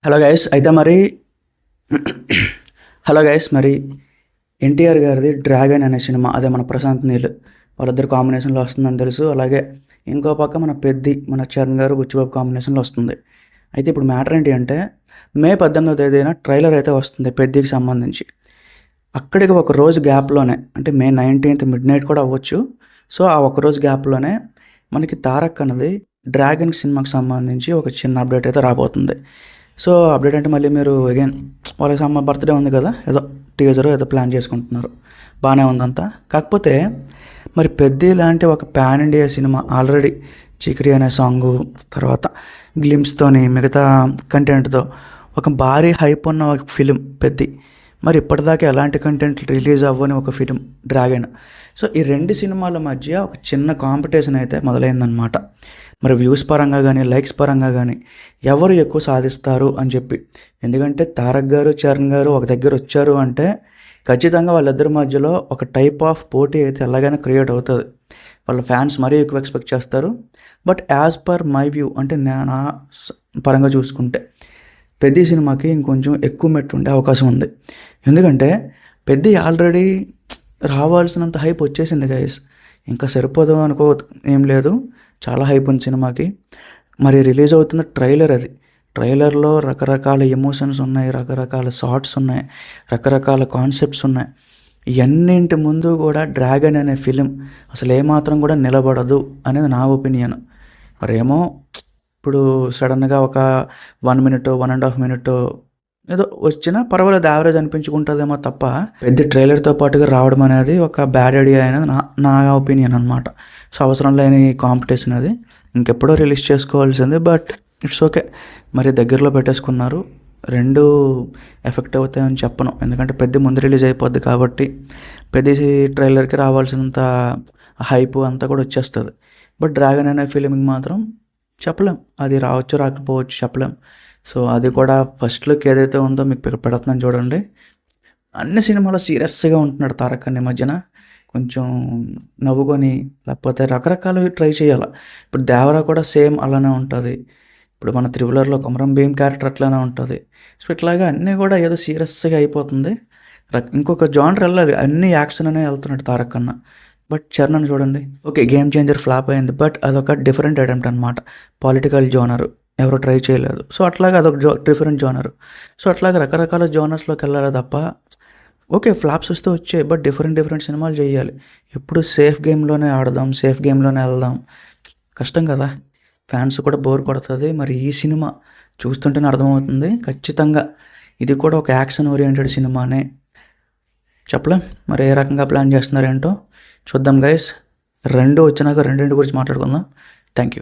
Hello guys అయితే మరి hello guys మరి ఎన్టీఆర్ గారిది డ్రాగన్ అనే సినిమా అదే మన ప్రశాంత్ నీల్ వాళ్ళిద్దరు కాంబినేషన్లో వస్తుందని తెలుసు. అలాగే ఇంకో పక్క మన చరణ్ గారు బుచ్చిబాబు కాంబినేషన్లో వస్తుంది. అయితే ఇప్పుడు మ్యాటర్ ఏంటి అంటే మే 18వ తేదీన ట్రైలర్ అయితే వస్తుంది పెద్దికి సంబంధించి. అక్కడికి ఒక రోజు గ్యాప్లోనే అంటే మే 19th మిడ్ నైట్ కూడా అవ్వచ్చు. సో ఆ ఒక రోజు గ్యాప్లోనే మనకి తారక్ అన్నది డ్రాగన్ సినిమాకి సంబంధించి ఒక చిన్న అప్డేట్ అయితే రాబోతుంది. సో అప్డేట్ అంటే మళ్ళీ మీరు అగైన్ వాళ్ళకి బర్త్డే ఉంది కదా, ఏదో టీజర్ ఏదో ప్లాన్ చేసుకుంటున్నారు, బాగానే ఉందంతా. కాకపోతే మరి పెద్ది లాంటి ఒక పాన్ ఇండియా సినిమా ఆల్రెడీ చిక్రీ అనే సాంగు తర్వాత గ్లిమ్స్తోని మిగతా కంటెంట్తో ఒక భారీ హైప్ ఉన్న ఒక ఫిలిం పెద్ది. మరి ఇప్పటిదాకా ఎలాంటి కంటెంట్ రిలీజ్ అవ్వని ఒక ఫిలిం డ్రాగన్. సో ఈ రెండు సినిమాల మధ్య ఒక చిన్న కాంపిటీషన్ అయితే మొదలైందనమాట. మరి వ్యూస్ పరంగా కానీ లైక్స్ పరంగా కానీ ఎవరు ఎక్కువ సాధిస్తారు అని చెప్పి. ఎందుకంటే తారక్ గారు చరణ్ గారు ఒక దగ్గర వచ్చారు అంటే ఖచ్చితంగా వాళ్ళిద్దరి మధ్యలో ఒక టైప్ ఆఫ్ పోటీ అయితే ఎలాగైనా క్రియేట్ అవుతుంది. వాళ్ళ ఫ్యాన్స్ మరీ ఎక్కువ ఎక్స్పెక్ట్ చేస్తారు. But as per my view అంటే నా పరంగా చూసుకుంటే పెద్ది సినిమాకి ఇంకొంచెం ఎక్కువ మెట్టు ఉండే అవకాశం ఉంది. ఎందుకంటే పెద్ది ఆల్రెడీ రావాల్సినంత హైప్ వచ్చేసింది గైస్. ఇంకా సరిపోదు అనుకో ఏం లేదు, చాలా హైప్ ఉంది సినిమాకి. మరి రిలీజ్ అవుతున్న ట్రైలర్ అది. ట్రైలర్లో రకరకాల ఎమోషన్స్ ఉన్నాయి, రకరకాల షార్ట్స్ ఉన్నాయి, రకరకాల కాన్సెప్ట్స్ ఉన్నాయి. ఇవన్నింటి ముందు కూడా డ్రాగన్ అనే ఫిలిం అసలు ఏమాత్రం కూడా నిలబడదు అనేది నా ఒపీనియన్. మరేమో ఇప్పుడు సడన్గా ఒక 1 minute 1.5 minute ఏదో వచ్చినా పర్వాలేదు, యావరేజ్ అనిపించుకుంటుందేమో తప్ప పెద్ద ట్రైలర్తో పాటుగా రావడం అనేది ఒక బ్యాడ్ ఐడియా అనేది నా ఒపీనియన్ అనమాట. సో అవసరం లేని కాంపిటీషన్ అది, ఇంకెప్పుడో రిలీజ్ చేసుకోవాల్సింది. బట్ ఇట్స్ ఓకే, మరి దగ్గరలో పెట్టేసుకున్నారు. రెండు ఎఫెక్ట్ అవుతాయని చెప్పను, ఎందుకంటే పెద్ద ముందు రిలీజ్ అయిపోద్ది కాబట్టి పెద్ద ట్రైలర్కి రావాల్సినంత హైప్ అంతా కూడా వచ్చేస్తుంది. బట్ డ్రాగన్ అనే ఫిలింకి మాత్రం చెప్పలేం, అది రావచ్చు రాకపోవచ్చు చెప్పలేం. సో అది కూడా ఫస్ట్ లుక్ ఏదైతే ఉందో మీకు పెడుతున్నాను చూడండి. అన్ని సినిమాలో సీరియస్గా ఉంటున్నాడు తారక్ అనే మధ్యన, కొంచెం నవ్వుకొని లేకపోతే రకరకాలు ట్రై చేయాలి. ఇప్పుడు దేవరా కూడా సేమ్ అలానే ఉంటుంది. ఇప్పుడు మన త్రిబులర్లో కొమరం భీమ్ క్యారెక్టర్ అట్లానే ఉంటుంది. సో ఇట్లాగా అన్నీ కూడా ఏదో సీరియస్గా అయిపోతుంది. ఇంకొక జానర్ వెళ్ళాలి, అన్ని యాక్షన్ అనే వెళ్తున్నాడు తారక్ అన్న. బట్ చరణ్ చూడండి, ఓకే గేమ్ చేంజర్ ఫ్లాప్ అయింది, బట్ అదొక డిఫరెంట్ అటెంప్ట్ అనమాట. పొలిటికల్ జోనర్ ఎవరు ట్రై చేయలేదు. సో అట్లాగా అదొక డిఫరెంట్ జోనర్. సో అట్లాగా రకరకాల జోనర్స్లోకి వెళ్ళాలి తప్ప ఓకే ఫ్లాప్స్ వస్తే వచ్చాయి, బట్ డిఫరెంట్ సినిమాలు చేయాలి. ఎప్పుడు సేఫ్ గేమ్లోనే ఆడదాం, సేఫ్ గేమ్లోనే వెళ్దాం, కష్టం కదా, ఫ్యాన్స్ కూడా బోర్ కొడుతుంది. మరి ఈ సినిమా చూస్తుంటేనే అర్థమవుతుంది ఖచ్చితంగా ఇది కూడా ఒక యాక్షన్ ఓరియంటెడ్ సినిమానే. చెప్పలేం మరి ఏ రకంగా ప్లాన్ చేస్తున్నారేంటో చూద్దాం గైస్. రెండు వచ్చినాక రెండింటి గురించి మాట్లాడుకుందాం. Thank you.